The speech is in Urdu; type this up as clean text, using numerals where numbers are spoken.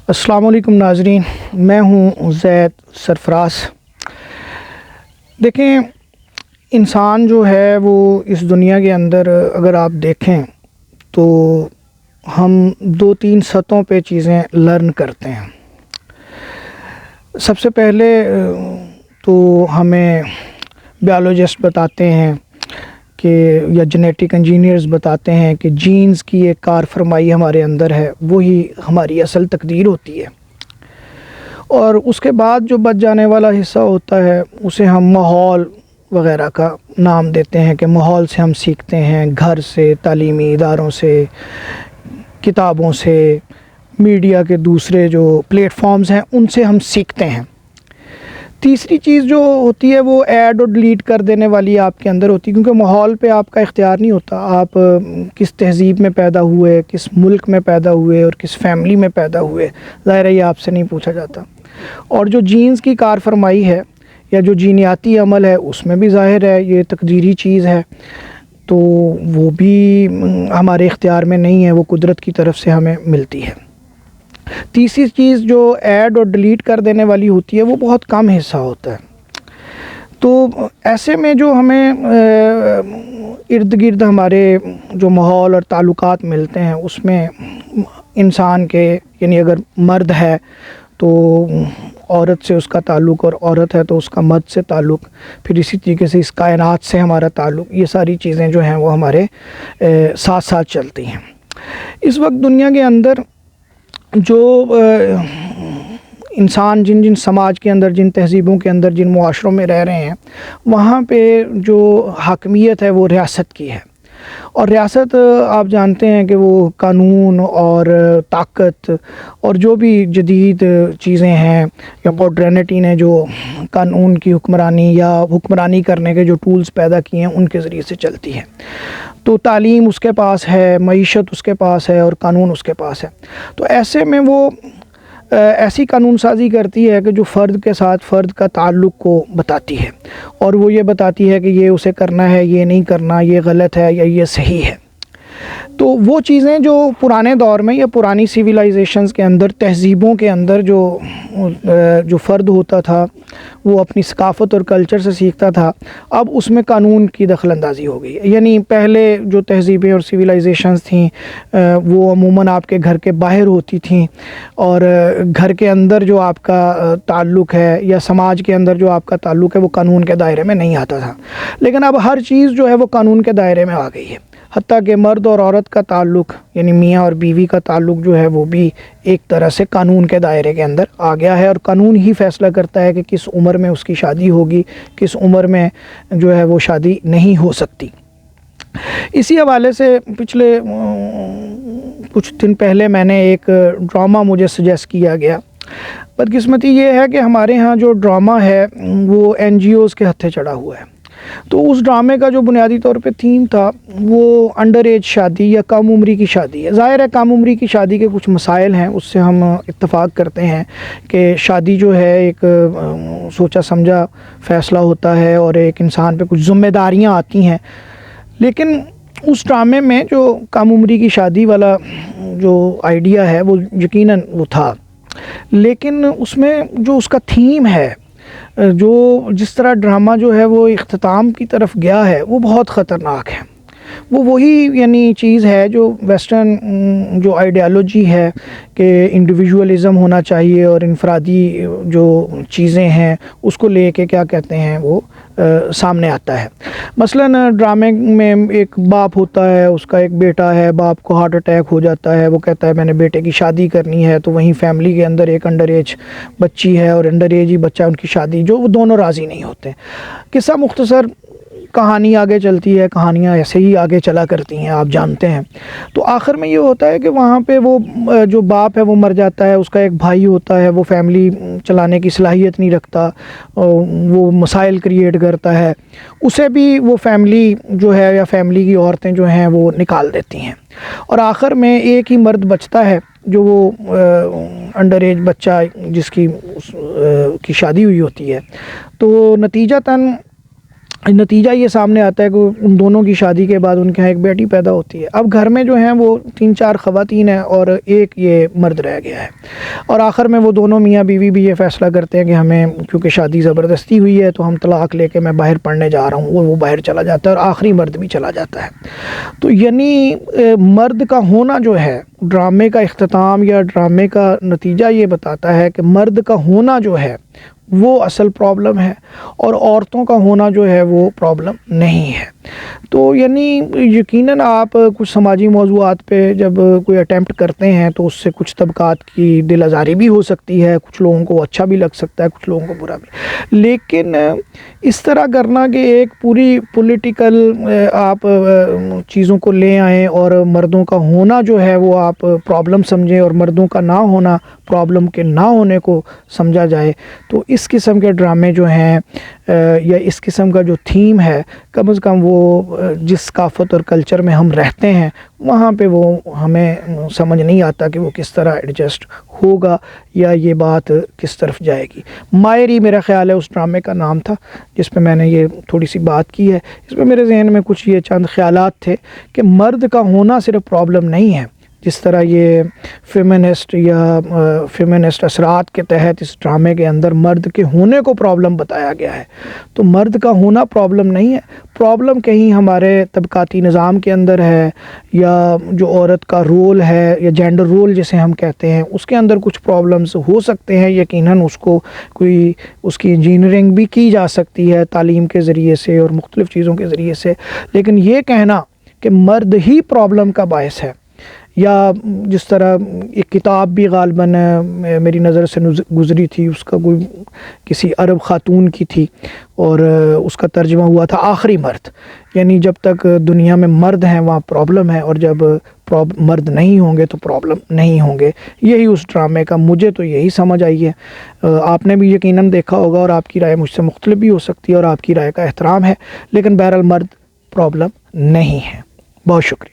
السلام علیکم ناظرین، میں ہوں زید سرفراز۔ دیکھیں، انسان جو ہے وہ اس دنیا کے اندر اگر آپ دیکھیں تو ہم 2-3 سطحوں پہ چیزیں لرن کرتے ہیں۔ سب سے پہلے تو ہمیں بیالوجسٹ بتاتے ہیں کہ یا جینیٹک انجینئرز بتاتے ہیں کہ جینز کی ایک کار فرمائی ہمارے اندر ہے، وہی ہماری اصل تقدیر ہوتی ہے۔ اور اس کے بعد جو بچ جانے والا حصہ ہوتا ہے اسے ہم ماحول وغیرہ کا نام دیتے ہیں کہ ماحول سے ہم سیکھتے ہیں، گھر سے، تعلیمی اداروں سے، کتابوں سے، میڈیا کے دوسرے جو پلیٹ فارمز ہیں ان سے ہم سیکھتے ہیں۔ تیسری چیز جو ہوتی ہے وہ ایڈ اور ڈیلیٹ کر دینے والی آپ کے اندر ہوتی ہے، کیونکہ ماحول پہ آپ کا اختیار نہیں ہوتا۔ آپ کس تہذیب میں پیدا ہوئے، کس ملک میں پیدا ہوئے اور کس فیملی میں پیدا ہوئے، ظاہر ہے یہ آپ سے نہیں پوچھا جاتا۔ اور جو جینز کی کار فرمائی ہے یا جو جینیاتی عمل ہے اس میں بھی ظاہر ہے یہ تقدیری چیز ہے، تو وہ بھی ہمارے اختیار میں نہیں ہے، وہ قدرت کی طرف سے ہمیں ملتی ہے۔ تیسری چیز جو ایڈ اور ڈیلیٹ کر دینے والی ہوتی ہے وہ بہت کم حصہ ہوتا ہے۔ تو ایسے میں جو ہمیں ارد گرد ہمارے جو ماحول اور تعلقات ملتے ہیں اس میں انسان کے، یعنی اگر مرد ہے تو عورت سے اس کا تعلق، اور عورت ہے تو اس کا مرد سے تعلق، پھر اسی طریقے سے اس کائنات سے ہمارا تعلق، یہ ساری چیزیں جو ہیں وہ ہمارے ساتھ ساتھ چلتی ہیں۔ اس وقت دنیا کے اندر جو انسان جن سماج کے اندر، جن تہذیبوں کے اندر، جن معاشروں میں رہ رہے ہیں، وہاں پہ جو حاکمیت ہے وہ ریاست کی ہے۔ اور ریاست آپ جانتے ہیں کہ وہ قانون اور طاقت اور جو بھی جدید چیزیں ہیں یا ماڈرنٹی نے جو قانون کی حکمرانی یا حکمرانی کرنے کے جو ٹولز پیدا کیے ہیں ان کے ذریعے سے چلتی ہے۔ تو تعلیم اس کے پاس ہے، معیشت اس کے پاس ہے اور قانون اس کے پاس ہے۔ تو ایسے میں وہ ایسی قانون سازی کرتی ہے کہ جو فرد کے ساتھ فرد کا تعلق کو بتاتی ہے، اور وہ یہ بتاتی ہے کہ یہ اسے کرنا ہے، یہ نہیں کرنا، یہ غلط ہے یا یہ صحیح ہے۔ تو وہ چیزیں جو پرانے دور میں یا پرانی سویلائزیشنز کے اندر، تہذیبوں کے اندر جو فرد ہوتا تھا وہ اپنی ثقافت اور کلچر سے سیکھتا تھا، اب اس میں قانون کی دخل اندازی ہو گئی ہے۔ یعنی پہلے جو تہذیبیں اور سویلائزیشنز تھیں وہ عموماً آپ کے گھر کے باہر ہوتی تھیں، اور گھر کے اندر جو آپ کا تعلق ہے یا سماج کے اندر جو آپ کا تعلق ہے وہ قانون کے دائرے میں نہیں آتا تھا۔ لیکن اب ہر چیز جو ہے وہ قانون کے دائرے میں آ گئی ہے، حتیٰ کہ مرد اور عورت کا تعلق، یعنی میاں اور بیوی کا تعلق جو ہے وہ بھی ایک طرح سے قانون کے دائرے کے اندر آ گیا ہے، اور قانون ہی فیصلہ کرتا ہے کہ کس عمر میں اس کی شادی ہوگی، کس عمر میں جو ہے وہ شادی نہیں ہو سکتی۔ اسی حوالے سے پچھلے کچھ دن پہلے میں نے ایک ڈرامہ مجھے سجیسٹ کیا گیا۔ بدقسمتی یہ ہے کہ ہمارے ہاں جو ڈرامہ ہے وہ NGOز کے ہتھے چڑھا ہوا ہے۔ تو اس ڈرامے کا جو بنیادی طور پہ تھیم تھا وہ انڈر ایج شادی یا کم عمری کی شادی ہے۔ ظاہر ہے کم عمری کی شادی کے کچھ مسائل ہیں، اس سے ہم اتفاق کرتے ہیں کہ شادی جو ہے ایک سوچا سمجھا فیصلہ ہوتا ہے اور ایک انسان پہ کچھ ذمہ داریاں آتی ہیں، لیکن اس ڈرامے میں جو کم عمری کی شادی والا جو آئیڈیا ہے وہ یقیناً وہ تھا، لیکن اس میں جو اس کا تھیم ہے، جو جس طرح ڈرامہ جو ہے وہ اختتام کی طرف گیا ہے وہ بہت خطرناک ہے۔ وہ وہی یعنی چیز ہے جو ویسٹرن جو آئیڈیالوجی ہے کہ انڈیویجولزم ہونا چاہیے اور انفرادی جو چیزیں ہیں اس کو لے کے کیا کہتے ہیں وہ سامنے آتا ہے۔ مثلاً ڈرامے میں ایک باپ ہوتا ہے، اس کا ایک بیٹا ہے، باپ کو ہارٹ اٹیک ہو جاتا ہے، وہ کہتا ہے میں نے بیٹے کی شادی کرنی ہے، تو وہیں فیملی کے اندر ایک انڈر ایج بچی ہے اور انڈر ایج ہی بچہ ان کی شادی، جو وہ دونوں راضی نہیں ہوتے۔ قصہ مختصر، کہانی آگے چلتی ہے، کہانیاں ایسے ہی آگے چلا کرتی ہیں، آپ جانتے ہیں۔ تو آخر میں یہ ہوتا ہے کہ وہاں پہ وہ جو باپ ہے وہ مر جاتا ہے، اس کا ایک بھائی ہوتا ہے، وہ فیملی چلانے کی صلاحیت نہیں رکھتا، وہ مسائل کریٹ کرتا ہے، اسے بھی وہ فیملی جو ہے یا فیملی کی عورتیں جو ہیں وہ نکال دیتی ہیں، اور آخر میں ایک ہی مرد بچتا ہے جو وہ انڈر ایج بچہ جس کی شادی ہوئی ہوتی ہے۔ تو نتیجتاً نتیجہ یہ سامنے آتا ہے کہ ان دونوں کی شادی کے بعد ان کے یہاں ایک بیٹی پیدا ہوتی ہے. اب گھر میں جو ہیں وہ 3-4 خواتین ہیں اور ایک یہ مرد رہ گیا ہے, اور آخر میں وہ دونوں میاں بیوی بھی یہ فیصلہ کرتے ہیں کہ ہمیں کیونکہ شادی زبردستی ہوئی ہے تو ہم طلاق لے کے میں باہر پڑھنے جا رہا ہوں, وہ باہر چلا جاتا ہے اور آخری مرد بھی چلا جاتا ہے. تو یعنی مرد کا ہونا جو ہے, ڈرامے کا اختتام یا ڈرامے کا نتیجہ یہ بتاتا ہے کہ مرد کا ہونا جو ہے وہ اصل پرابلم ہے اور عورتوں کا ہونا جو ہے وہ پرابلم نہیں ہے. تو یعنی یقیناً آپ کچھ سماجی موضوعات پہ جب کوئی اٹیمپٹ کرتے ہیں تو اس سے کچھ طبقات کی دل آزاری بھی ہو سکتی ہے, کچھ لوگوں کو اچھا بھی لگ سکتا ہے, کچھ لوگوں کو برا بھی. لیکن اس طرح کرنا کہ ایک پوری پولیٹیکل آپ چیزوں کو لے آئیں اور مردوں کا ہونا جو ہے وہ آپ پرابلم سمجھیں اور مردوں کا نہ ہونا پرابلم کے نہ ہونے کو سمجھا جائے, تو اس قسم کے ڈرامے جو ہیں یا اس قسم کا جو تھیم ہے, کم از کم وہ جس ثقافت اور کلچر میں ہم رہتے ہیں وہاں پہ وہ ہمیں سمجھ نہیں آتا کہ وہ کس طرح ایڈجسٹ ہوگا یا یہ بات کس طرف جائے گی. مائری میرا خیال ہے اس ڈرامے کا نام تھا جس پہ میں نے یہ تھوڑی سی بات کی ہے. اس میں میرے ذہن میں کچھ یہ چند خیالات تھے کہ مرد کا ہونا صرف پرابلم نہیں ہے, جس طرح یہ فیمنسٹ اثرات کے تحت اس ڈرامے کے اندر مرد کے ہونے کو پرابلم بتایا گیا ہے. تو مرد کا ہونا پرابلم نہیں ہے, پرابلم کہیں ہمارے طبقاتی نظام کے اندر ہے, یا جو عورت کا رول ہے یا جینڈر رول جسے ہم کہتے ہیں اس کے اندر کچھ پرابلمز ہو سکتے ہیں. یقیناً اس کو اس کی انجینئرنگ بھی کی جا سکتی ہے تعلیم کے ذریعے سے اور مختلف چیزوں کے ذریعے سے, لیکن یہ کہنا کہ مرد ہی پرابلم کا باعث ہے, یا جس طرح ایک کتاب بھی غالباً میری نظر سے گزری تھی, اس کا کوئی کسی عرب خاتون کی تھی اور اس کا ترجمہ ہوا تھا آخری مرد, یعنی جب تک دنیا میں مرد ہیں وہاں پرابلم ہے اور جب مرد نہیں ہوں گے تو پرابلم نہیں ہوں گے. یہی اس ڈرامے کا مجھے تو یہی سمجھ آئی ہے. آپ نے بھی یقیناً دیکھا ہوگا اور آپ کی رائے مجھ سے مختلف بھی ہو سکتی ہے اور آپ کی رائے کا احترام ہے, لیکن بہرحال مرد پرابلم نہیں ہے. بہت شکریہ.